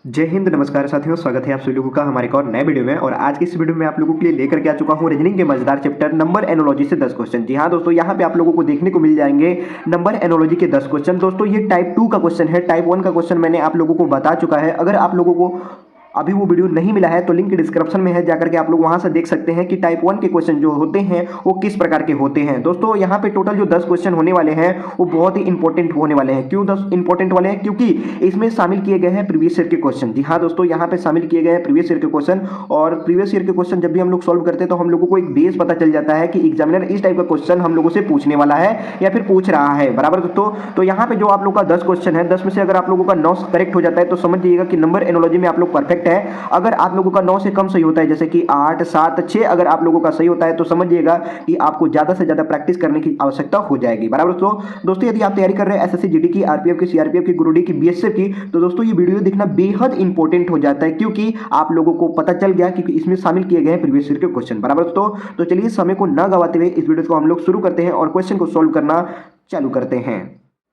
जय हिंद, नमस्कार साथियों, स्वागत है आप सभी लोगों का हमारे एक और नए वीडियो में। और आज की इस वीडियो में आप लोगों के लिए लेकर के आ चुका हूं रीजनिंग के मजेदार चैप्टर नंबर एनोलॉजी से 10 क्वेश्चन। जी हां दोस्तों, यहां पे आप लोगों को देखने को मिल जाएंगे नंबर एनोलॉजी के 10 क्वेश्चन। दोस्तों ये टाइप 2 का क्वेश्चन है, टाइप 1 का क्वेश्चन मैंने आप लोगों को बता चुका है। अगर आप लोगों को अभी वो वीडियो नहीं मिला है तो लिंक डिस्क्रिप्शन में है, जाकर के आप लोग वहां से देख सकते हैं कि टाइप 1 के क्वेश्चन जो होते हैं वो किस प्रकार के होते हैं। दोस्तों यहाँ पे टोटल जो 10 क्वेश्चन होने वाले हैं वो बहुत ही इंपॉर्टेंट होने वाले हैं। क्यों 10 इंपॉर्टेंट वाले हैं? क्योंकि इसमें शामिल किए गए हैं प्रीवियस ईयर के क्वेश्चन। जी हाँ दोस्तों, यहाँ पे शामिल किए गए हैं प्रीवियस ईयर के क्वेश्चन। और प्रीवियस ईयर के क्वेश्चन जब भी हम लोग सॉल्व करते हैं तो हम लोगों को एक बेस पता चल जाता है कि एग्जामिनर इस टाइप का क्वेश्चन हम लोगों से पूछने वाला है या फिर पूछ रहा है। बराबर दोस्तों, तो यहाँ पे जो आप लोग का 10 क्वेश्चन है, 10 में से अगर आप लोगों का 9 करेक्ट हो जाता है तो समझ जाइएगा कि नंबर एनोलॉजी में आप लोग परफेक्ट है। अगर आप लोगों का 9 से कम सही होता है, जैसे कि 8, 7, 6 अगर आप लोगों का सही होता है तो समझिएगा कि आपको ज्यादा से ज्यादा प्रैक्टिस करने की आवश्यकता हो जाएगी। बराबर दोस्तों यदि आप तैयारी कर रहे हैं एसएससी जीडी की, आरपीएफ की, सीआरपीएफ की, ग्रुप डी की, बीएसएफ की, तो दोस्तों ये वीडियो देखना बेहद इंपॉर्टेंट हो जाता है, क्योंकि आप लोगों को पता चल गया कि इसमें शामिल किए गए हैं प्रीवियस ईयर के क्वेश्चन। बराबर दोस्तों, तो चलिए समय को न गवाते हुए इस वीडियो को हम लोग शुरू करते हैं और क्वेश्चन को सोल्व करना चालू करते हैं।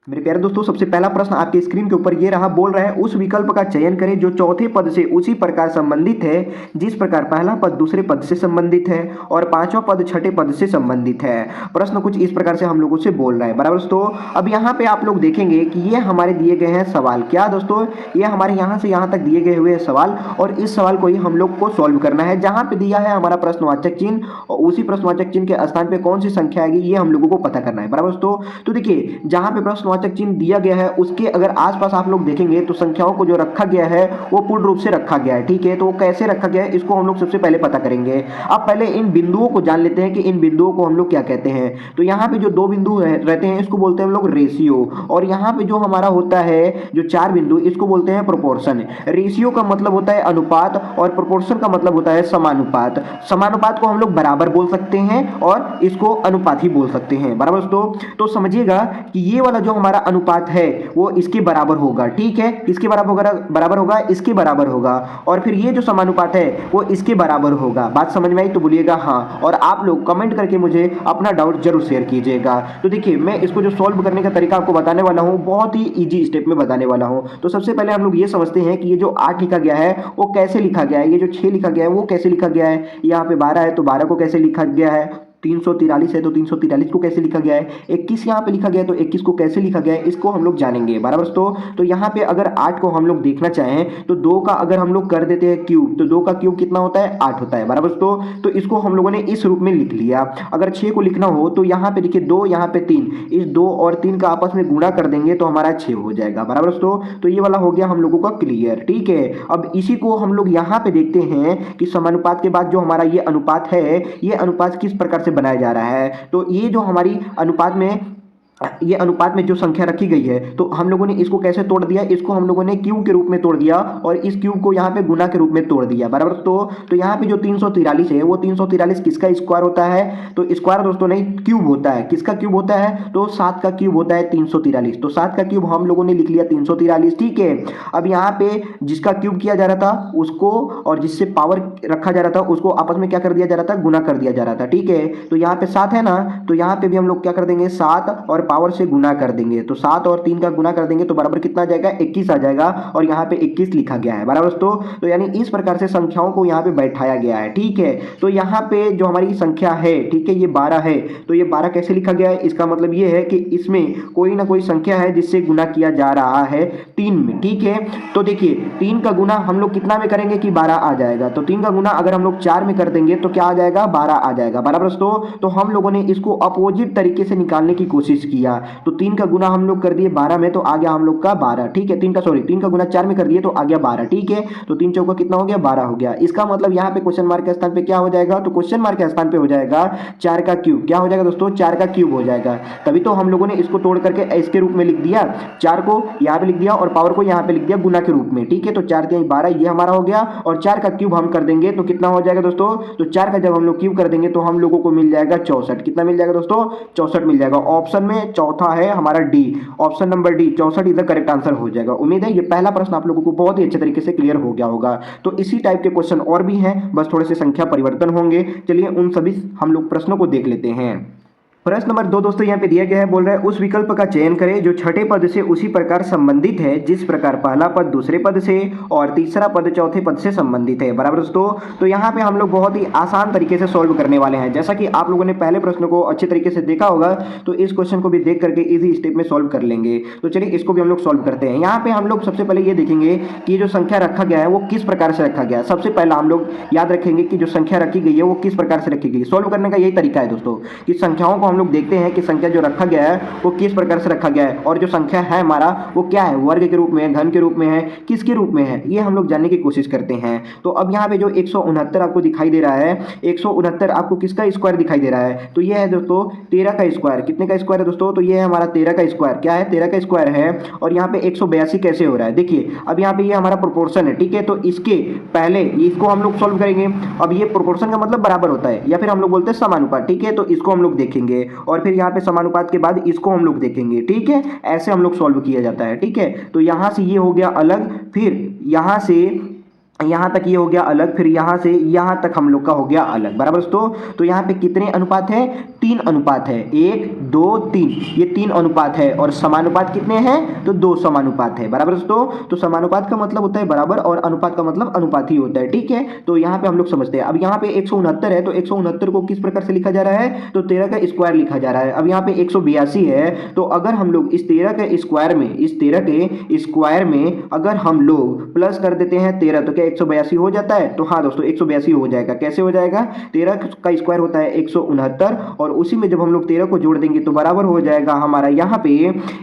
मेरे प्यारे दोस्तों, सबसे पहला प्रश्न आपके स्क्रीन के ऊपर ये रहा। बोल रहा है उस विकल्प का चयन करें जो चौथे पद से उसी प्रकार संबंधित है जिस प्रकार पहला पद दूसरे पद से संबंधित है और पांचवा पद छठे पद से संबंधित है। प्रश्न कुछ इस प्रकार से हम लोगों से बोल रहा है। बराबर दोस्तों, अब यहाँ पे आप लोग देखेंगे कि ये हमारे दिए गए हैं सवाल। क्या दोस्तों? ये हमारे यहाँ से यहाँ तक दिए गए हुए सवाल और इस सवाल को ही हम लोग को सॉल्व करना है। जहाँ पे दिया है हमारा प्रश्नवाचक चिन्ह और उसी प्रश्नवाचक चिन्ह के स्थान पे कौन सी संख्या आएगी ये हम लोगों को पता करना है। बराबर दोस्तों, तो देखिए जहाँ पे प्रश्नवाचक चिन्ह दिया गया है उसके अगर आसपास आप लोग देखेंगे तो संख्याओं को जो रखा गया है वो पूर्ण रूप से रखा गया है। ठीक है, तो वो कैसे रखा गया है इसको हम लोग सबसे पहले पता करेंगे। अब पहले इन बिंदुओं को जान लेते हैं कि इन बिंदुओं को हम लोग क्या कहते हैं। तो यहाँ पे जो दो बिंदु रहते हैं इसको बोलते हैं हम लोग रेशियो, और यहाँ पे जो हमारा होता है जो चार बिंदु इसको बोलते हैं प्रोपोर्शन। रेशियो का मतलब होता है अनुपात और प्रोपोर्शन का मतलब होता है समानुपात। समानुपात को हम लोग बराबर बोल सकते हैं और इसको अनुपात ही बोल सकते हैं। बराबर दोस्तों, तो समझिएगा कि ये वाला जो हमारा अनुपात है वो इसके बराबर होगा। ठीक है, इसके बराबर होगा, इसके बराबर होगा, और फिर ये जो समानुपात है वो इसके बराबर होगा। बात समझ में आई तो बोलिएगा हाँ, और आप लोग कमेंट करके मुझे अपना डाउट जरूर शेयर कीजिएगा। तो देखिए मैं इसको जो सॉल्व करने का तरीका आपको बताने वाला हूँ बहुत ही इजी स्टेप में बताने वाला हूँ। तो सबसे पहले हम लोग ये समझते हैं कि ये जो 8 लिखा गया है वो कैसे लिखा गया है, ये जो 6 लिखा गया है वो कैसे लिखा गया है, यहाँ पे 12 है तो 12 को कैसे लिखा गया है, 343 है तो 343 को कैसे लिखा गया है, 21 यहाँ पे लिखा गया है तो 21 को कैसे लिखा गया है, इसको हम लोग जानेंगे। बराबर दोस्तों, तो यहाँ पे अगर 8 को हम लोग देखना चाहें तो 2 का अगर हम लोग कर देते हैं क्यूब तो 2 का क्यूब कितना होता है? 8 होता है। बराबर दोस्तों, तो इसको हम लोगों ने इस रूप में लिख लिया। अगर 6 को लिखना हो तो यहाँ पे देखिए 2 यहाँ पे 3, इस 2 और 3 का आपस में गुणा कर देंगे तो हमारा 6 हो जाएगा। बराबर दोस्तों, तो ये वाला हो गया हम लोगों का क्लियर। ठीक है, अब इसी को हम लोग यहाँ पे देखते हैं कि समानुपात के बाद जो हमारा ये अनुपात है ये अनुपात किस प्रकार से बनाया जा रहा है। तो ये जो हमारी अनुपात में जो संख्या रखी गई है तो हम लोगों ने इसको कैसे तोड़ दिया, इसको हम लोगों ने क्यूब के रूप में तोड़ दिया और इस क्यूब को यहाँ पे गुना के रूप में तोड़ दिया। बराबर तो यहाँ पे जो 343 है वो 343 किसका स्क्वायर होता है? तो स्क्वायर दोस्तों नहीं, क्यूब होता है। किसका क्यूब होता है? तो 7 का क्यूब होता है 343। तो 7 का क्यूब हम लोगों ने लिख लिया 343। ठीक है, अब यहाँ पे जिसका क्यूब किया जा रहा था उसको और जिससे पावर रखा जा रहा था उसको आपस में क्या कर दिया जा रहा था? गुना कर दिया जा रहा था। ठीक है, तो यहाँ पे 7 है ना, तो यहाँ पे भी हम लोग क्या कर देंगे? 7 और पावर से गुना कर देंगे। तो 7 और 3 का गुना कर देंगे तो बराबर कितना आ जाएगा? 21 आ जाएगा, और यहाँ पे 21 लिखा गया है। बराबर दोस्तों, तो यानी इस प्रकार से संख्याओं को यहाँ पे बैठाया गया है। ठीक है, तो यहाँ पे जो हमारी संख्या है, ठीक है, ये 12 है, तो ये 12 कैसे लिखा गया है? इसका मतलब ये है कि इसमें कोई ना कोई संख्या है जिससे गुना किया जा रहा है 3 में। ठीक है, तो देखिए 3 का गुना हम लोग कितना में करेंगे कि 12 आ जाएगा। तो 3 का गुना अगर हम लोग 4 में कर देंगे तो क्या आ जाएगा? 12 आ जाएगा। बराबर दोस्तों, तो हम लोगों ने इसको अपोजिट तरीके से निकालने की कोशिश किया। तो 3 का गुना हम लोग कर दिए 12 में तो आ गया हम लोग का 12। ठीक है, 3 का गुना 4 में कर दिए तो आ गया 12। ठीक है, तो 3 चौका कितना हो गया? 12 हो गया। इसका मतलब यहाँ पे क्वेश्चन मार्क के स्थान पे क्या हो जाएगा? तो क्वेश्चन मार्क के स्थान पे हो जाएगा 4 का क्यूब। क्या हो जाएगा दोस्तों? 4 का क्यूब हो जाएगा। तभी तो हम लोगों ने इसको तोड़ करके इसके रूप में लिख दिया, 4 को यहाँ पे लिख दिया और पावर को यहाँ पे लिख दिया गुना के रूप में। ठीक है, तो 4 3 12 ये हमारा हो गया, और 4 का क्यूब हम कर देंगे तो कितना हो जाएगा दोस्तों? तो 4 का जब हम लोग क्यूब कर देंगे तो हम लोगों को मिल जाएगा 64। कितना मिल जाएगा दोस्तों? 64 मिल जाएगा। ऑप्शन में चौथा है हमारा D, option number D, 64 is the correct answer हो जाएगा। उम्मीद है ये पहला प्रश्न आप लोगों को बहुत ही अच्छे तरीके से क्लियर हो गया होगा। तो इसी टाइप के क्वेश्चन और भी हैं, बस थोड़े से संख्या परिवर्तन होंगे। चलिए उन सभी हम लोग प्रश्नों को देख लेते हैं। प्रश्न नंबर 2 दोस्तों यहाँ पे दिया गया है, बोल रहा है उस विकल्प का चयन करें जो छठे पद से उसी प्रकार संबंधित है जिस प्रकार पहला पद दूसरे पद से और तीसरा पद चौथे पद से संबंधित है। बराबर दोस्तों, तो यहाँ पे हम लोग बहुत ही आसान तरीके से सॉल्व करने वाले हैं। जैसा कि आप लोगों ने पहले प्रश्न को अच्छे तरीके से देखा होगा, तो इस क्वेश्चन को भी देख करके इजी स्टेप में सॉल्व कर लेंगे। तो चलिए इसको भी हम लोग सॉल्व करते हैं। यहाँ पे हम लोग सबसे पहले ये देखेंगे कि ये जो संख्या रखा गया है वो किस प्रकार से रखा गया है। सबसे पहला हम लोग याद रखेंगे कि जो संख्या रखी गई है वो किस प्रकार से रखी गई है। सॉल्व करने का यही तरीका है दोस्तों कि संख्याओं को हम लोग देखते हैं कि संख्या जो रखा गया है वो किस प्रकार से रखा गया है, और जो संख्या है हमारा वो क्या है, वर्ग के रूप में है, घन के रूप में है, किसके रूप में है, ये हम लोग जानने की कोशिश करते हैं। तो अब यहाँ पे जो 169 आपको दिखाई दे रहा है, 169 आपको किसका स्क्वायर दिखाई दे रहा है, तो ये है दोस्तों 13 का स्क्वायर। कितने का स्क्वायर है दोस्तों, तो ये है हमारा 13 का स्क्वायर। क्या है, 13 का स्क्वायर है। और यहाँ पे 182 कैसे हो रहा है, देखिए अब यहाँ पे ये हमारा प्रोपोर्शन है, ठीक है। तो इसके पहले इसको हम लोग सॉल्व करेंगे। अब ये प्रोपोर्शन का मतलब बराबर होता है, या फिर हम लोग बोलते हैं समानुपात, ठीक है। तो इसको हम लोग देखेंगे और फिर यहाँ पे समानुपात के बाद इसको हम लोग देखेंगे, ठीक है। ऐसे हम लोग सॉल्व किया जाता है, ठीक है। तो यहां से ये हो गया अलग, फिर यहां से यहाँ तक ये हो गया अलग, फिर यहाँ से यहाँ तक हम लोग का हो गया अलग। बराबर दोस्तों, तो यहाँ पे कितने अनुपात है, 3 अनुपात है, 1 2 3, ये 3 अनुपात है। और समानुपात कितने हैं, तो 2 समानुपात है। बराबर दोस्तों, तो समानुपात का मतलब होता है बराबर और अनुपात का मतलब अनुपात ही होता है, ठीक है। तो यहाँ पे हम लोग समझते हैं। अब यहाँ पे 169 है, तो 169 को किस प्रकार से लिखा जा रहा है, तो 13 का स्क्वायर लिखा जा रहा है। अब यहाँ पे 182 है, तो अगर हम लोग इस 13 के स्क्वायर में, इस 13 के स्क्वायर में अगर हम लोग प्लस कर देते हैं 13, तो क्या 182 हो जाता है। तो हाँ दोस्तों 182 हो जाएगा। कैसे हो जाएगा, 13 का स्क्वायर होता है 169, और उसी में जब हम लोग 13 को जोड़ देंगे तो बराबर हो जाएगा हमारा यहाँ पे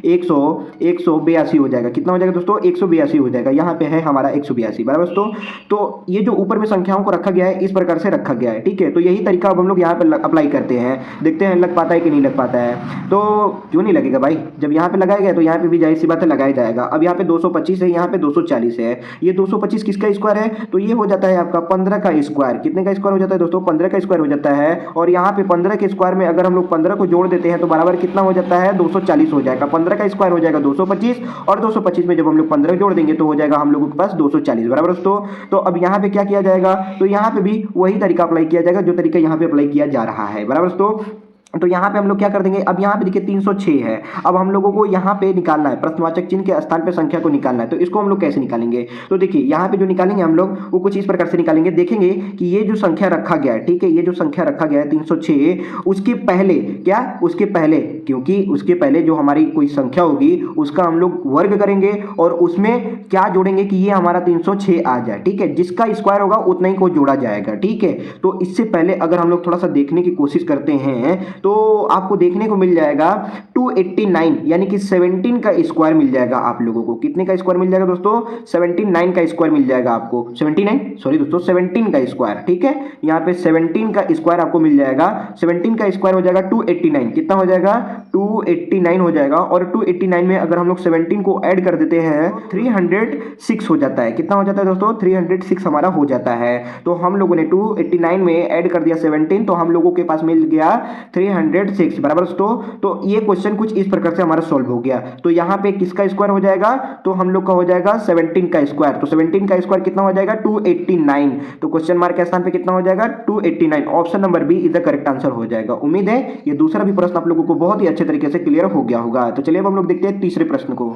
182 हो जाएगा। कितना हो जाएगा दोस्तों, 182 हो जाएगा। यहाँ पे है हमारा 182। बराबर दोस्तों, तो ये जो ऊपर में संख्याओं को रखा गया है इस प्रकार से रखा गया है, ठीक है। तो यही तरीका अब हम लोग यहाँ पे अप्लाई करते हैं, देखते हैं लग पाता है कि नहीं लग पाता है। तो क्यों नहीं लगेगा भाई, जब यहाँ पे लगाया गया तो यहाँ पे भी जाहिर सी बात है लगाया जाएगा। अब यहाँ पे 225 है, यहाँ पे 240 है। ये 225 किसका स्क्वायर है, तो ये हो जाता है आपका 15 का स्क्वायर। कितने का स्क्वायर हो जाता है दोस्तों, 15 का स्क्वायर हो जाता है। और यहाँ पे 15 के स्क्वायर में अगर हम लोग 15 को जोड़ देते हैं तो बराबर कितना हो जाता है, 240 हो जाएगा। 15 का स्क्वायर हो जाएगा 225, और 225 में जब हम लोग 15 जोड़ देंगे तो हो जाएगा हम लोगों के पास 240। बराबर दोस्तों, तो अब यहाँ पे क्या किया जाएगा, तो यहाँ पे भी वही तरीका अप्लाई किया जाएगा जो तरीका यहाँ पे अप्लाई किया जा रहा है। बराबर दोस्तों, तो यहाँ पे हम लोग क्या कर देंगे, अब यहाँ पे देखिए 306 है। अब हम लोगों को यहाँ पे निकालना है, प्रश्नवाचक चिन्ह के स्थान पे संख्या को निकालना है। तो इसको हम लोग कैसे निकालेंगे, तो देखिए यहाँ पे जो निकालेंगे हम लोग वो कुछ इस प्रकार से निकालेंगे। देखेंगे कि ये जो संख्या रखा गया है, ठीक है, ये जो संख्या रखा गया है 306, उसके पहले क्या, उसके पहले, क्योंकि उसके पहले जो हमारी कोई संख्या होगी उसका हम लोग वर्ग करेंगे और उसमें क्या जोड़ेंगे कि ये हमारा 306 आ जाए, ठीक है। जिसका स्क्वायर होगा उतना ही को जोड़ा जाएगा, ठीक है। तो इससे पहले अगर हम लोग थोड़ा सा देखने की कोशिश करते हैं तो आपको देखने को मिल जाएगा 289 यानी कि 17 का स्क्वायर मिल जाएगा आप लोगों को। कितने का स्क्वायर मिल जाएगा दोस्तों, 79 का स्क्वायर मिल जाएगा आपको। 79 सॉरी दोस्तों 17 का स्क्वायर, ठीक है। यहाँ पे 17 का स्क्वायर आपको मिल जाएगा। 17 का स्क्वायर हो जाएगा 289। कितना हो जाएगा, 289 हो जाएगा। और 289 में अगर हम लोग 17 को ऐड कर देते हैं 306 हो जाता है। कितना हो जाता है दोस्तों, 306 हमारा हो जाता है। तो हम लोगों ने 289 में ऐड कर दिया 17, तो हम लोगों के पास मिल गया 306। बराबर दोस्तों, तो ये क्वेश्चन कुछ इस प्रकार से हमारा सॉल्व हो गया। तो यहाँ पे किसका स्क्वायर हो जाएगा, तो हम लोग का हो जाएगा 17 का स्क्वायर। तो 17 का स्क्वायर कितना हो जाएगा, 289। तो क्वेश्चन मार्क के स्थान पे कितना हो जाएगा, 289। Option number B is the correct answer हो जाएगा। उम्मीद है ये दूसरा भी प्रश्न आप लोगों को बहुत ही अच्छे तरीके से क्लियर हो गया होगा। तो चलिए अब हम लोग देखते हैं तीसरे प्रश्न को।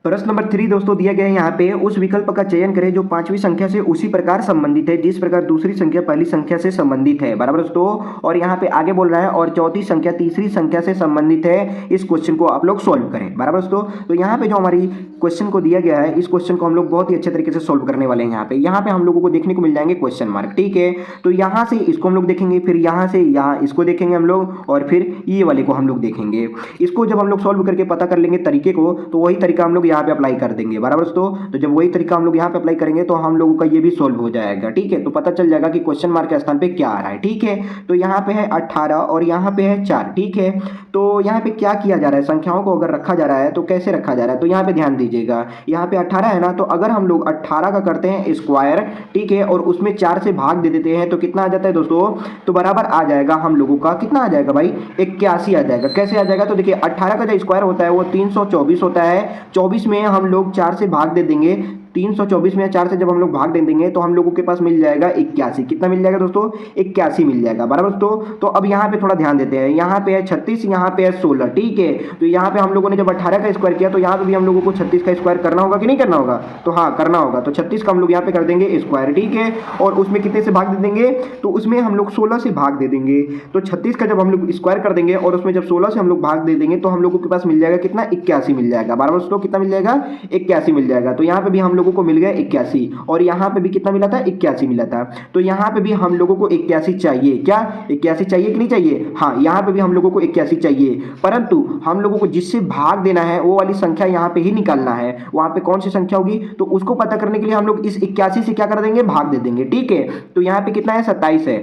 प्रश्न नंबर 3 दोस्तों दिया गया है यहाँ पे, उस विकल्प का चयन करें जो पांचवी संख्या से उसी प्रकार संबंधित है जिस प्रकार दूसरी संख्या पहली संख्या से संबंधित है। बराबर दोस्तों, और यहाँ पे आगे बोल रहा है और चौथी संख्या तीसरी संख्या से संबंधित है। इस क्वेश्चन को आप लोग सोल्व करें। बराबर दोस्तों, तो यहाँ पे जो हमारी क्वेश्चन को दिया गया है इस क्वेश्चन को हम लोग बहुत ही अच्छे तरीके से सोल्व करने वाले हैं। यहाँ पे हम लोगों को देखने को मिल जाएंगे क्वेश्चन मार्क, ठीक है। तो यहाँ से इसको हम लोग देखेंगे, फिर यहाँ से यहाँ इसको देखेंगे हम लोग, और फिर ये वाले को हम लोग देखेंगे। इसको जब हम लोग सोल्व करके पता कर लेंगे तरीके को, तो वही तरीका हम लोग यहाँ पे अप्लाई कर देंगे। बराबर दोस्तों, तो जब वही तरीका हम लोग यहाँ पे अप्लाई करेंगे तो हम लोगों का ये भी सोल्व हो जाएगा, ठीक है। तो पता चल जाएगा कि क्वेश्चन मार्क के स्थान पे क्या आ रहा है, ठीक है। तो यहाँ पे है 18 और यहाँ पे है 4, ठीक है। तो यहाँ पे क्या किया जा रहा है, संख्याओं को अगर रखा जा रहा है तो कैसे रखा जा रहा है, तो यहाँ पे ध्यान दीजिएगा। यहाँ पे 18 है ना, तो अगर हम लोग 18 का करते हैं स्क्वायर, ठीक है, और उसमें 4 से भाग दे देते हैं तो कितना आ जाता है दोस्तों, तो बराबर आ जाएगा हम लोगों का, कितना आ जाएगा भाई, 81 आ जाएगा। कैसे आ जाएगा, तो देखिए 18 का जो स्क्वायर होता है वो 324 होता है। 24 में हम लोग 4 से भाग दे देंगे 324 में 4 से जब हम लोग भाग दे देंगे तो हम लोगों के पास मिल जाएगा 81। कितना मिल जाएगा दोस्तों? 81 मिल जाएगा, बराबर दोस्तों। तो अब यहाँ पे थोड़ा ध्यान देते हैं, यहाँ पे है 36, यहाँ पे है 16, ठीक है। तो यहाँ पे हम लोगों ने जब 18 का स्क्वायर किया तो यहाँ पे भी हम लोगों को 36 का स्क्वायर करना होगा कि नहीं करना होगा? तो हाँ, करना होगा। तो 36 का हम लोग यहाँ पे कर देंगे स्क्वायर, ठीक है। और उसमें कितने से भाग दे देंगे? तो उसमें हम लोग 16 से भाग दे देंगे। तो 36 का जब हम लोग स्क्वायर कर देंगे और उसमें जब 16 से हम लोग भाग दे देंगे तो हम लोगों के पास मिल जाएगा कितना? 81 मिल जाएगा, बराबर दोस्तों। कितना मिल जाएगा? 81 मिल जाएगा। तो यहाँ पे भी हम लोगों को मिल गया 81 और यहाँ पे भी कितना मिला था? 81 मिला था। तो यहाँ पे भी हम लोगों को 81 चाहिए। क्या 81 चाहिए कि नहीं चाहिए? हाँ, यहाँ पे भी हम लोगों को 81 चाहिए, परंतु हम लोगों को जिससे भाग देना है वो वाली संख्या यहाँ पे ही निकालना है। वहाँ पे कौन सी संख्या होगी? तो उसको पता करने के लिए हम लोग इस 81 से क्या कर देंगे? भाग दे देंगे, ठीक है। तो यहाँ पे कितना है? 27 है।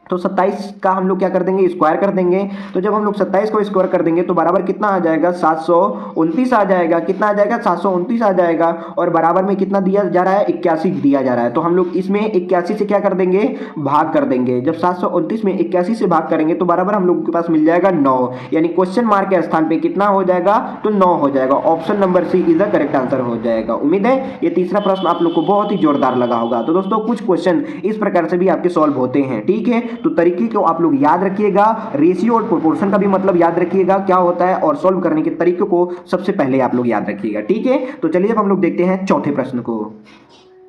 तो 27 का हम लोग क्या कर देंगे? स्क्वायर कर देंगे। तो जब हम लोग 27 को स्क्वायर कर देंगे तो बराबर कितना आ जाएगा? 729 आ जाएगा। कितना आ जाएगा? 729 आ जाएगा। और बराबर में कितना दिया जा रहा है? 81 दिया जा रहा है। तो हम लोग इसमें 81 से क्या कर देंगे? भाग कर देंगे। जब 729 में 81 से भाग करेंगे तो बराबर हम लोगों के पास मिल जाएगा 9, यानी क्वेश्चन मार्क के स्थान पे कितना हो जाएगा? तो 9 हो जाएगा। Option number C is the correct answer हो जाएगा। उम्मीद है ये तीसरा प्रश्न आप लोग को बहुत ही जोरदार लगा होगा। तो दोस्तों कुछ क्वेश्चन इस प्रकार से भी आपके सॉल्व होते हैं, ठीक है। तो तरीके को आप लोग याद रखिएगा, रेशियो और प्रोपोर्शन का भी मतलब याद रखिएगा क्या होता है, और सॉल्व करने के तरीके को सबसे पहले आप लोग याद रखिएगा, ठीक है। तो चलिए अब हम लोग देखते हैं चौथे प्रश्न को।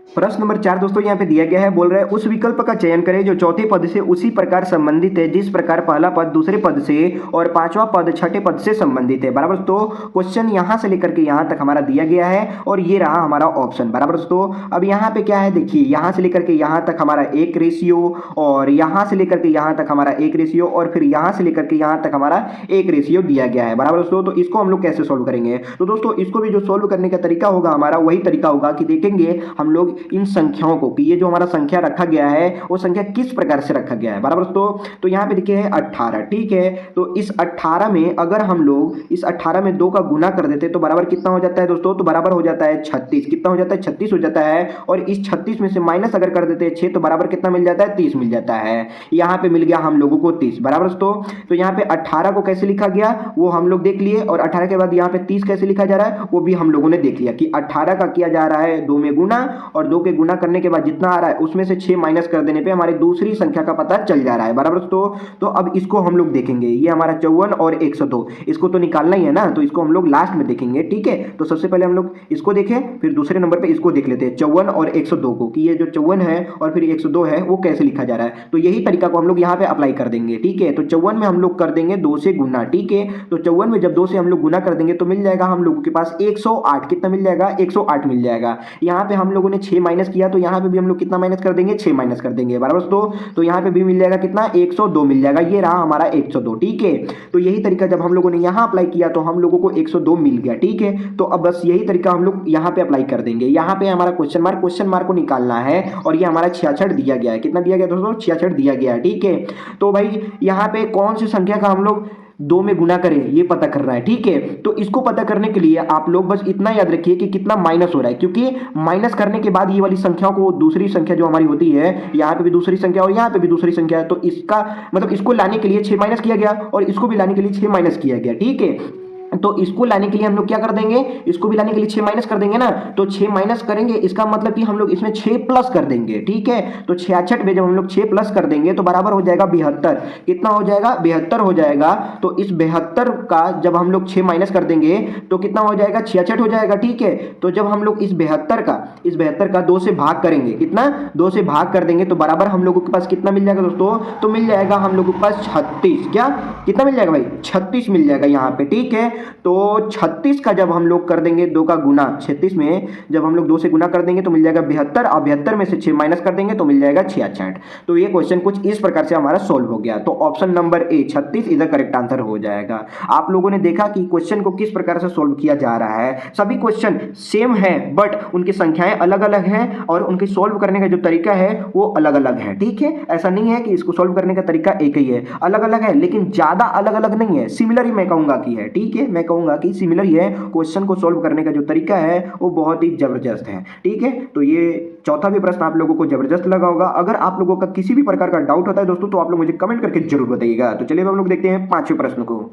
प्रश्न नंबर 4 दोस्तों यहाँ पे दिया गया है, बोल रहा है उस विकल्प का चयन करें जो चौथे पद से उसी प्रकार संबंधित है जिस प्रकार पहला पद दूसरे पद से और पांचवा पद छठे पद से संबंधित है, बराबर दोस्तों। क्वेश्चन यहाँ से लेकर के यहाँ तक हमारा दिया गया है और ये रहा हमारा ऑप्शन, बराबर दोस्तों। अब यहाँ पे क्या है देखिए, यहाँ से लेकर के यहाँ तक हमारा एक रेशियो और यहाँ से लेकर के यहाँ तक हमारा एक रेशियो और फिर यहाँ से लेकर के यहाँ तक हमारा एक रेशियो दिया गया है, बराबर दोस्तों। तो इसको हम लोग कैसे सोल्व करेंगे? तो दोस्तों इसको भी जो सोल्व करने का तरीका होगा हमारा वही तरीका होगा कि देखेंगे हम लोग इन संख्याओं को कि ये जो हमारा संख्या रखा गया है वो संख्या किस प्रकार से रखा गया है, बराबर दोस्तों। तो यहाँ पे देखिए है 18, ठीक है। तो इस 18 में अगर हम लोग इस 18 में 2 का गुना कर देते तो बराबर कितना हो जाता है दोस्तों? तो बराबर हो जाता है 36। कितना हो जाता है? 36 हो जाता है। और इस 36 में से माइनस अगर कर देते हैं 6 तो बराबर कितना मिल जाता है? 30 मिल जाता है। यहाँ पे मिल गया हम लोगों को 30, बराबर दोस्तों। तो यहाँ पे 18 को कैसे लिखा गया वो हम लोग देख लिए, और 18 के बाद यहाँ पे 30 कैसे लिखा जा रहा है वो भी हम लोगों ने देख लिया कि 18 का किया जा रहा है 2 में गुना, और 2 के गुना करने के बाद जितना आ रहा है उसमें से 6 माइनस कर देने पे हमारी दूसरी संख्या का पता चल जा रहा है, बराबर दोस्तों। तो अब इसको हम लोग देखेंगे, ये हमारा 54 और 102, इसको तो निकालना ही है ना, तो इसको हम लोग लास्ट में देखेंगे, ठीक है। तो सबसे पहले हम लोग इसको देखें, फिर दूसरे नंबर पे इसको देख लेते हैं 54 और 102 को, कि ये जो 54 है और फिर 102 है वो कैसे लिखा जा रहा है। तो यही तरीका को हम लोग यहाँ पे अप्लाई कर देंगे, ठीक है। तो 54 में हम लोग कर देंगे 2 से गुना, ठीक है। तो 54 में जब 2 से हम लोग गुना कर देंगे तो मिल जाएगा हम लोगों के पास 108। कितना मिल जाएगा? 108 मिल जाएगा। यहाँ पे हम लोगों ने 6 माइनस किया तो यहाँ पे भी हम लोग कितना माइनस कर देंगे? 6 माइनस कर देंगे, बराबर दोस्तों। तो यहाँ पे भी मिल जाएगा कितना? 102 मिल जाएगा। ये रहा हमारा 102, ठीक है। तो यही तरीका जब हम लोगों ने यहाँ अप्लाई किया तो हम लोगों को 102 मिल गया, ठीक है। तो अब बस यही तरीका हम लोग यहाँ पे अप्लाई कर देंगे। यहाँ पे हमारा क्वेश्चन मार्क को निकालना है और ये हमारा 66 दिया गया है। कितना दिया गया दोस्तों? 66 दिया गया है, ठीक है। तो भाई यहाँ पे कौन सी संख्या का हम लोग 2 में गुना करें ये पता करना है, ठीक है। तो इसको पता करने के लिए आप लोग बस इतना याद रखिए कि कितना माइनस हो रहा है, क्योंकि माइनस करने के बाद ये वाली संख्याओं को दूसरी संख्या जो हमारी होती है, यहाँ पे भी दूसरी संख्या और यहाँ पे भी दूसरी संख्या है, तो इसका मतलब इसको लाने के लिए 6 माइनस किया गया और इसको भी लाने के लिए 6 माइनस किया गया, ठीक है। तो इसको लाने के लिए हम लोग क्या कर देंगे? इसको भी लाने के लिए 6 माइनस कर देंगे ना, तो 6 माइनस करेंगे इसका मतलब कि हम लोग इसमें 6 प्लस कर देंगे, ठीक है। तो 66 में जब हम लोग 6 प्लस कर देंगे तो बराबर हो जाएगा 72। कितना हो जाएगा? 72 हो जाएगा। तो इस 72 का जब हम लोग 6 माइनस कर देंगे तो कितना हो जाएगा? 66 हो जाएगा, ठीक है। तो जब हम लोग इस 72 का 2 से भाग करेंगे, कितना? 2 से भाग कर देंगे तो बराबर हम लोगों के पास कितना मिल जाएगा दोस्तों? तो मिल जाएगा हम लोगों के पास 36। क्या कितना मिल जाएगा भाई? 36 मिल जाएगा यहाँ पे, ठीक है। तो 36 का जब हम लोग कर देंगे 2 का गुना, 36 में जब हम लोग 2 से गुना कर देंगे तो मिल जाएगा 72, और 72 में से 6 माइनस कर देंगे तो मिल जाएगा 66। तो ये क्वेश्चन कुछ इस प्रकार से हमारा सोल्व हो गया। तो option number A 36 is the correct answer हो जाएगा। आप लोगों ने देखा कि क्वेश्चन को किस प्रकार से सोल्व किया जा रहा है। सभी क्वेश्चन सेम है बट उनकी संख्याएं अलग अलग हैं और उनके सोल्व करने का जो तरीका है वो अलग अलग है, ठीक है। ऐसा नहीं है कि इसको सोल्व करने का तरीका एक ही है, अलग अलग है, लेकिन ज्यादा अलग अलग नहीं है, सिमिलर ही मैं कहूंगा कि है, ठीक है। मैं कहूंगा कि सिमिलर ही है। क्वेश्चन को सोल्व करने का जो तरीका है वो बहुत ही जबरदस्त है, ठीक है। तो ये चौथा भी प्रश्न आप लोगों को जबरदस्त लगा होगा। अगर आप लोगों का किसी भी प्रकार का डाउट होता है दोस्तों तो आप लोग मुझे कमेंट करके जरूर बताइएगा। तो चलिए हम लोग देखते हैं पांचवें प्रश्न को।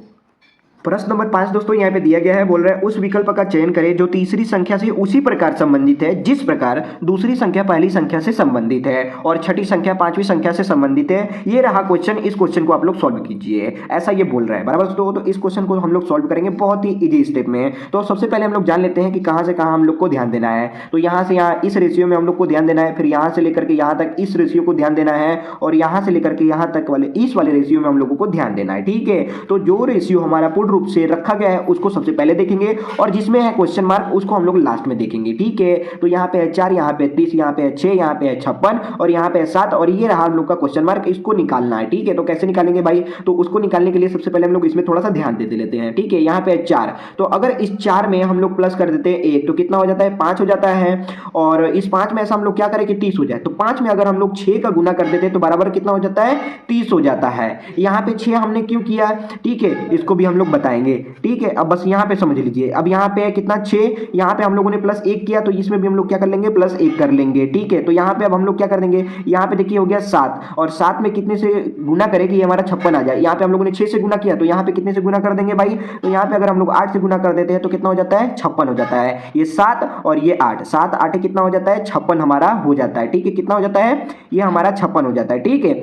प्रश्न नंबर 5 दोस्तों यहाँ पे दिया गया है, बोल रहा है उस विकल्प का चयन करें जो तीसरी संख्या से उसी प्रकार संबंधित है जिस प्रकार दूसरी संख्या पहली संख्या से संबंधित है और छठी संख्या पांचवी संख्या से संबंधित है। ये रहा क्वेश्चन, इस क्वेश्चन को आप लोग सॉल्व कीजिए, ऐसा ये बोल रहा है बराबर दोस्तों। तो इस क्वेश्चन को हम लोग सॉल्व करेंगे बहुत ही ईजी स्टेप में। तो सबसे पहले हम लोग जान लेते हैं कि कहाँ से कहाँ हम लोग को ध्यान देना है। तो यहाँ से यहाँ इस रेशियो में हम लोग को ध्यान देना है, फिर यहाँ से लेकर के यहाँ तक इस रेशियो को ध्यान देना है और यहाँ से लेकर के यहाँ तक वाले इस वाले रेशियो में हम लोगों को ध्यान देना है। ठीक है, तो जो रेशियो हमारा पूर्ण रूप से रखा गया है उसको सबसे पहले देखेंगे और जिसमें है क्वेश्चन मार्क उसको हम लोग लास्ट में देखेंगे। ठीक है, तो यहाँ पे है 4, यहाँ पे 30, यहाँ पे है 6, यहाँ पे है 56 और यहाँ पे है 7 और ये रहा हम लोग का क्वेश्चन मार्क, इसको निकालना है। ठीक है, तो कैसे निकालेंगे भाई, तो उसको निकालने के लिए सबसे पहले हम लोग इसमें थोड़ा सा ध्यान दे लेते हैं। ठीक है, यहाँ पे है 4, तो अगर इस 4 में हम लोग प्लस कर देते हैं 1 तो कितना हो जाता है, 5 हो जाता है। और इस 5 में ऐसा हम लोग क्या करें कि 30 हो जाए, तो 5 में अगर हम लोग 6 का गुना कर देते हैं तो बराबर कितना हो जाता है, 30 हो जाता है। यहाँ पे 6 हमने क्यों किया, ठीक है, इसको भी हम लोग बताएंगे। ठीक है, अब बस यहाँ पे समझ लीजिए, अब यहाँ पे है कितना 6, यहाँ पे हम लोगों ने प्लस 1 किया तो इसमें भी हम लोग क्या कर लेंगे, प्लस 1 कर लेंगे। ठीक है, तो यहाँ पे अब हम लोग क्या कर देंगे, यहाँ पे देखिए हो गया 7 और 7 में कितने से गुना करें कि ये हमारा 56 आ जाए। यहाँ पे हम लोगों ने 6 से गुना किया तो यहाँ पे कितने से गुना कर देंगे भाई, तो यहाँ पे अगर हम लोग 8 से गुना कर देते हैं तो कितना हो जाता है, 56 हो जाता है। ये 7 और ये 8, 7 8 कितना हो जाता है, 56 हमारा हो जाता है। ठीक है, कितना हो जाता है, ये हमारा 56 हो जाता है। ठीक है,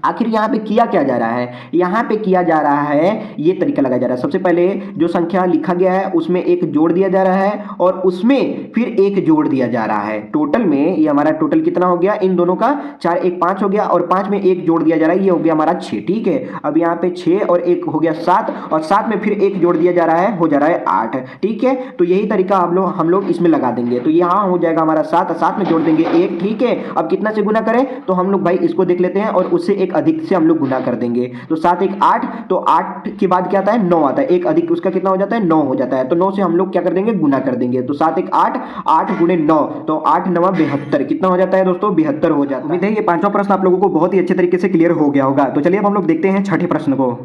आखिर यहाँ पे किया क्या जा रहा है, यहाँ पे किया जा रहा है, ये तरीका लगाया जा रहा है। सबसे पहले जो संख्या लिखा गया है उसमें एक जोड़ दिया जा रहा है और उसमें फिर एक जोड़ दिया जा रहा है। टोटल में ये हमारा टोटल कितना हो गया, इन दोनों का 4 1 5 हो गया और 5 में एक जोड़ दिया जा रहा है, ये हो गया हमारा 6। ठीक है, अब यहाँ पे 6 और 1 हो गया 7 और 7 में फिर एक जोड़ दिया जा रहा है, हो जा रहा है 8। ठीक है, तो यही तरीका हम लोग इसमें लगा देंगे। तो यहाँ हो जाएगा हमारा 7, 7 में जोड़ देंगे 1। ठीक है, अब कितना से गुना करें, तो हम लोग भाई इसको देख लेते हैं और उससे एक अधिक से हम लोग गुना कर देंगे। तो 7 1 8, तो 8 के बाद क्या आता है, 9 आता है, एक अधिक उसका कितना हो जाता है, 9 हो जाता है। तो 9 से हम लोग क्या कर देंगे, गुना कर देंगे। तो 7 1 8, 8 गुणे 9, तो 8 9 72, कितना हो जाता है दोस्तों, 72 हो जाता है। उम्मीद है ये पांचवा प्रश्न आप लोगों को बहुत ही अच्छे तरीके से क्लियर हो गया होगा। तो चलिए अब हम लोग देखते हैं छठे प्रश्न को।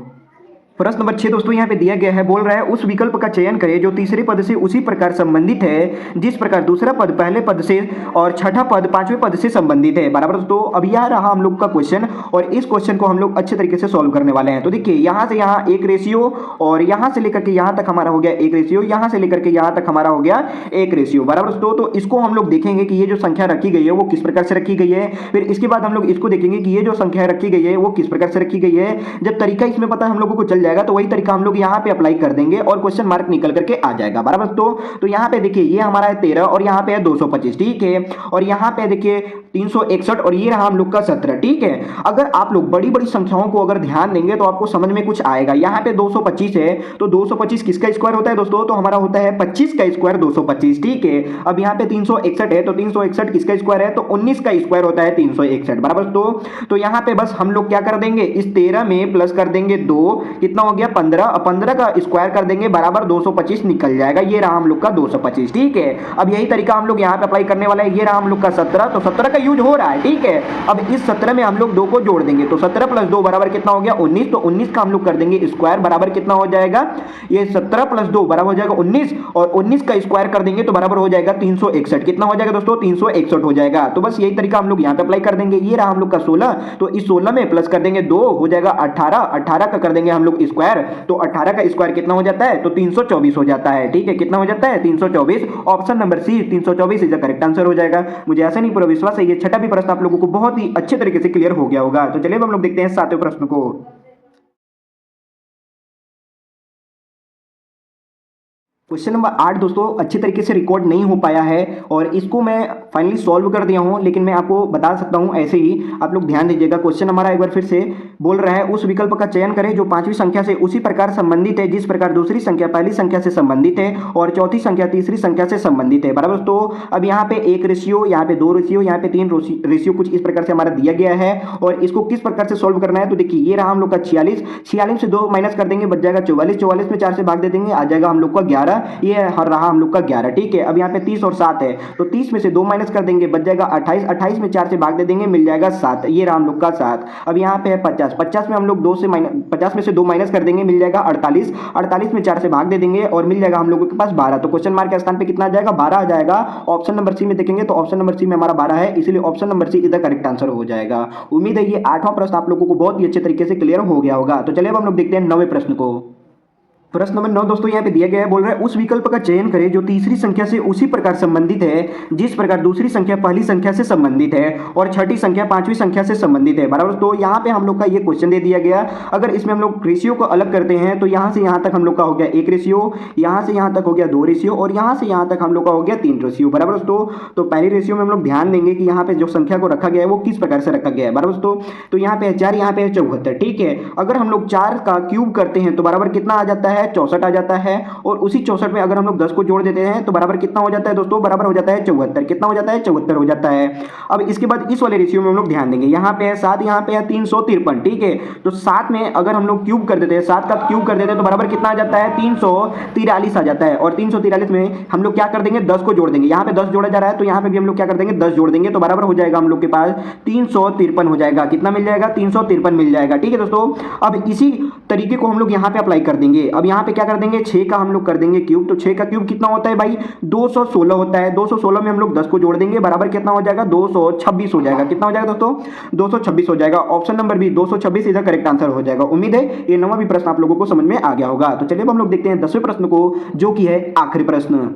प्रश्न नंबर 6 दोस्तों यहाँ पे दिया गया है, बोल रहा है उस विकल्प का चयन करें जो तीसरे पद से उसी प्रकार संबंधित है जिस प्रकार दूसरा पद पहले पद से और छठा पद पांचवें पद से संबंधित है। बराबर दोस्तों, अब यह रहा हम लोग का क्वेश्चन और इस क्वेश्चन को हम लोग अच्छे तरीके से सॉल्व करने वाले हैं। तो देखिए यहाँ से यहाँ एक रेशियो और यहाँ से लेकर के यहाँ तक हमारा हो गया एक रेशियो, यहाँ से लेकर के यहाँ तक हमारा हो गया एक रेशियो। बराबर दोस्तों, तो इसको हम लोग देखेंगे कि ये जो संख्या रखी गई है वो किस प्रकार से रखी गई है। फिर इसके बाद हम लोग इसको देखेंगे कि ये जो संख्या रखी गई है वो किस प्रकार से रखी गई है। जब तरीका इसमें पता हम लोगों को चल जाएगा तो वही तरीका हम लोग यहाँ पे अप्लाई कर देंगे और क्वेश्चन मार्क निकल करके आ जाएगा। बराबर तो यहाँ पे देखिए ये हमारा है 13 और यहाँ पे है 225। ठीक है, और यहाँ पे देखिए 361 और ये रहा हम लोग का 17। ठीक है, अगर आप लोग बड़ी बड़ी संख्याओं को अगर ध्यान देंगे तो आपको समझ में कुछ आएगा। यहाँ पे 225 है तो 225 किसका स्क्वायर होता है दोस्तों, तो हमारा होता है 25 का स्क्वायर 225। ठीक है, अब यहाँ पे 361 है तो 361 किसका स्क्वायर है, तो 19 का स्क्वायर होता है 361। बराबर तो यहाँ पे बस हम लोग क्या कर देंगे, इस 13 में प्लस कर देंगे 2, कितना हो गया 15, 15 का स्क्वायर कर देंगे बराबर 225 निकल जाएगा। ये रहा हम लोग का 225। ठीक है, अब यही तरीका हम लोग यहाँ पे अप्लाई करने वाला है। ये रहा हम लोग का 17, तो 17 का यूज हो रहा है। ठीक है, अब इस 17 में हम लोग 2 को जोड़ देंगे तो 17 प्लस 2 बराबर कितना हो गया 19, तो 19 का हम लोग कर देंगे स्क्वायर बराबर कितना हो जाएगा, ये 17 प्लस 2 बराबर हो जाएगा 19 और 19 का स्क्वायर कर देंगे तो बराबर हो जाएगा 361। कितना हो जाएगा दोस्तों, 361 हो जाएगा। तो बस यही तरीका हम लोग यहाँ पे अप्लाई कर देंगे। ये रहा हम लोग का 16, तो इस 16 में प्लस कर देंगे 2 हो जाएगा 18, 18 का कर देंगे हम लोग स्क्वायर, तो 18 का स्क्वायर कितना हो जाता है, तो 324 हो जाता है। ठीक है, कितना हो जाता है 324। Option number C 324 is the correct answer हो जाएगा। मुझे ऐसा नहीं पूरा विश्वास है ये छठा भी प्रश्न आप लोगों को बहुत ही अच्छे तरीके से क्लियर हो गया होगा। तो चलिए हम लोग देखते हैं सातवें प्रश्न को। क्वेश्चन नंबर 8 दोस्तों अच्छे तरीके से रिकॉर्ड नहीं हो पाया है और इसको मैं फाइनली सॉल्व कर दिया हूं, लेकिन मैं आपको बता सकता हूं ऐसे ही, आप लोग ध्यान दीजिएगा। क्वेश्चन हमारा एक बार फिर से बोल रहा है उस विकल्प का चयन करें जो पांचवी संख्या से उसी प्रकार संबंधित है जिस प्रकार दूसरी संख्या पहली संख्या से संबंधित है और चौथी संख्या तीसरी संख्या से संबंधित है। बराबर दोस्तों, अब यहाँ पे एक रेशियो, यहाँ पे 2 रेशियो, यहाँ पे 3 रेशियो कुछ इस प्रकार से हमारा दिया गया है और इसको किस प्रकार से सॉल्व करना है। तो देखिए ये रहा हम लोग का 46, 46 से 2 माइनस कर देंगे बच जाएगा 44, 44 में 4 से भाग दे देंगे आ जाएगा हम लोग का 11, ये हर रहा हम लोग का 11। ठीक है, अब यहाँ पे 30 और 7 है तो 30 में से 2 माइनस कर देंगे बच जाएगा 28, 28 में 4 से भाग दे देंगे मिल जाएगा 7, ये रहा हम लोग का 7। अब यहाँ पे है 50, 50 में हम लोग 50 में से 2 माइनस कर देंगे मिल जाएगा 48, 48 में 4 से भाग दे देंगे और मिल जाएगा हम लोगों के पास 12। तो क्वेश्चन मार्क के स्थान पे कितना आ जाएगा, 12 आ जाएगा। ऑप्शन नंबर सी में देखेंगे तो ऑप्शन नंबर सी में हमारा 12 है, इसलिए option number C is the correct answer हो जाएगा। उम्मीद है ये 8वां प्रश्न आप लोगों को बहुत ही अच्छे तरीके से क्लियर हो गया होगा। तो चलिए अब हम लोग देखते हैं 9वें प्रश्न को। प्रश्न नंबर 9 दोस्तों यहाँ पे दिया गया है, बोल रहा है उस विकल्प का चयन करें जो तीसरी संख्या से उसी प्रकार संबंधित है जिस प्रकार दूसरी संख्या पहली संख्या से संबंधित है और छठी संख्या पांचवी संख्या से संबंधित है। बराबर। तो यहाँ पे हम लोग का ये क्वेश्चन दे दिया गया। अगर इसमें हम लोग रेशियो को अलग करते हैं तो यहाँ से यहाँ तक हम लोग का हो गया 1 रेशियो, यहाँ से यहाँ तक हो गया 2 रेशियो और यहाँ से यहाँ तक हम लोग का हो गया 3 रेशियो। बराबर दोस्तों। तो पहली रेशियो में हम लोग ध्यान देंगे कि यहाँ पे जो संख्या को रखा गया है वो किस प्रकार से रखा गया है। बराबर दोस्तों। तो यहाँ पे है 4, यहाँ पे है 74। ठीक है। अगर हम लोग 4 का क्यूब करते हैं तो बराबर कितना आ जाता है, 64 आ जाता है। और उसी 64 में अगर हम लोग 10 को जोड़ देते हैं तो बराबर कितना हो जाता है दोस्तों, बराबर हो जाता है 74। कितना हो जाता है, 74 हो जाता है। अब इसके बाद इस वाले रेशियो में हम लोग ध्यान देंगे, यहाँ पे है 7, यहाँ पे है 353। ठीक है। तो 7 में अगर हम लोग क्यूब कर देते हैं, 7 का क्यूब कर देते हैं तो बराबर कितना आ जाता है, 343 आ जाता है। और 343 में हम लोग क्या कर देंगे, 10 को जोड़ देंगे। यहाँ पे 10 जोड़ा जा रहा है तो यहाँ पे भी हम लोग क्या कर देंगे, 10 जोड़ देंगे तो बराबर हो जाएगा हम लोग के पास 353 हो जाएगा। कितना मिल जाएगा, 353 मिल जाएगा। ठीक है दोस्तों। अब इसी तरीके को हम लोग यहाँ पे अप्लाई कर देंगे। अब यहाँ पे क्या कर देंगे, 6 का हम लोग कर देंगे क्यूब। तो 6 का क्यूब कितना होता है भाई, 216 होता है। 216 में हम लोग 10 को जोड़ देंगे, बराबर कितना हो जाएगा, 226 हो जाएगा। कितना हो जाएगा दोस्तों, 226 हो जाएगा। Option number B 226 is the correct answer हो जाएगा। उम्मीद है ये 9वां भी प्रश्न आप लोगों को समझ में आ गया होगा। तो चलिए अब हम लोग देखते हैं 10वें प्रश्न को, जो कि है आखिरी प्रश्न।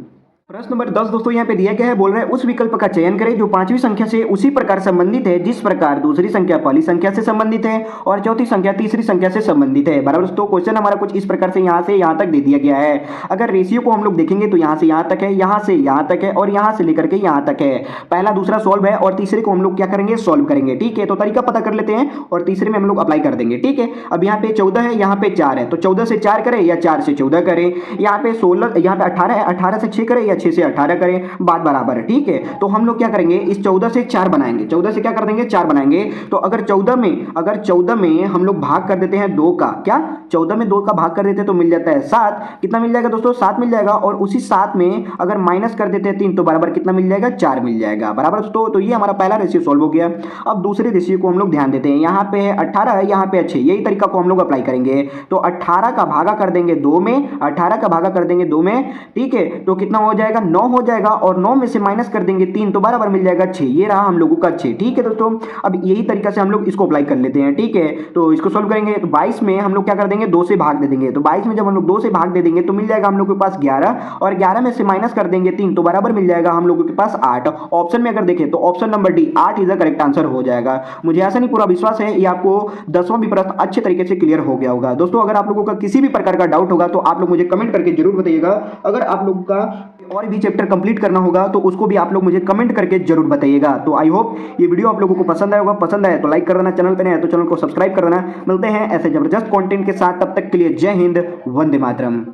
प्रश्न नंबर 10 दोस्तों यहाँ पे दिया गया है, बोल रहा है उस विकल्प का चयन करें जो पांचवी संख्या से उसी प्रकार संबंधित है जिस प्रकार दूसरी संख्या पहली संख्या से संबंधित है और चौथी संख्या तीसरी संख्या से संबंधित है। बराबर दोस्तों। क्वेश्चन हमारा कुछ इस प्रकार से यहाँ तक दे दिया गया है। अगर रेशियो को हम लोग देखेंगे तो यहाँ से यहाँ तक है, यहाँ से यहाँ तक है और यहाँ से लेकर के यहाँ तक है। पहला दूसरा सॉल्व है और तीसरे को हम लोग क्या करेंगे, सॉल्व करेंगे। ठीक है। तो तरीका पता कर लेते हैं और तीसरे में हम लोग अप्लाई कर देंगे। ठीक है। अब यहाँ पे 14 है, यहाँ पे 4 है, तो 14 से 4 करें या 4 से 14 करें। यहाँ पे 16, यहाँ पे 18 है, 18 से 6 करें या 6 से 18 करें, बात बराबर है। ठीक है। तो हम लोग क्या करेंगे, इस 14 से 4 बनाएंगे। 14 से क्या कर देंगे, 4 बनाएंगे। तो अगर 14 में हम लोग भाग कर देते हैं 2 का, क्या 14 में 2 का भाग कर देते हैं तो मिल जाता है 7। कितना मिल जाएगा दोस्तों, 7 मिल जाएगा। और उसी 7 में अगर माइनस कर देते हैं 3 तो बराबर कितना मिल जाएगा, 4 मिल जाएगा। बराबर दोस्तों। तो ये हमारा पहला रेशियो सॉल्व हो गया। अब दूसरे रेशियो को हम लोग ध्यान देते हैं। यहाँ पे है 18 है, यहाँ पे 6। यही तरीका को हम लोग अप्लाई करेंगे। तो 18 का भागा कर देंगे 2 में, 18 का भागा कर देंगे 2 में। ठीक है। तो कितना हो जाएगा, 9 हो जाएगा। और 9 में से माइनस कर देंगे 3 तो बराबर मिल जाएगा 6। ये रहा हम लोगों का 6। ठीक है दोस्तों। अब यही तरीका से हम लोग इसको अप्लाई कर लेते हैं। ठीक है। तो इसको सॉल्व करेंगे तो 22 में हम लोग क्या कर देंगे, 2 से भाग दे देंगे। तो 22 में जब हम लोग 2 से भाग दे देंगे तो मिल जाएगा हम लोग के पास 11 और 11 में से माइनस कर देंगे 3 तो बराबर मिल जाएगा हम लोगों के पास 8। ऑप्शन में अगर देखें तो option number D 8 is the correct answer हो जाएगा। मुझे ऐसा नहीं पूरा विश्वास है ये आपको 10वां भी प्रश्न अच्छे तरीके से क्लियर हो गया होगा। दोस्तों अगर आप लोगों का किसी भी प्रकार का डाउट होगा तो आप लोग मुझे कमेंट करके जरूर बताइएगा। अगर आप लोगों का और भी चैप्टर कंप्लीट करना होगा तो उसको भी आप लोग मुझे कमेंट करके जरूर बताइएगा। तो आई होप ये वीडियो आप लोगों को पसंद आया होगा। पसंद आए तो लाइक कर देना, चैनल पे नए हैं तो चैनल को सब्सक्राइब कर देना। मिलते हैं ऐसे जबरदस्त कंटेंट के साथ, तब तक के लिए जय हिंद, वंदे मातरम।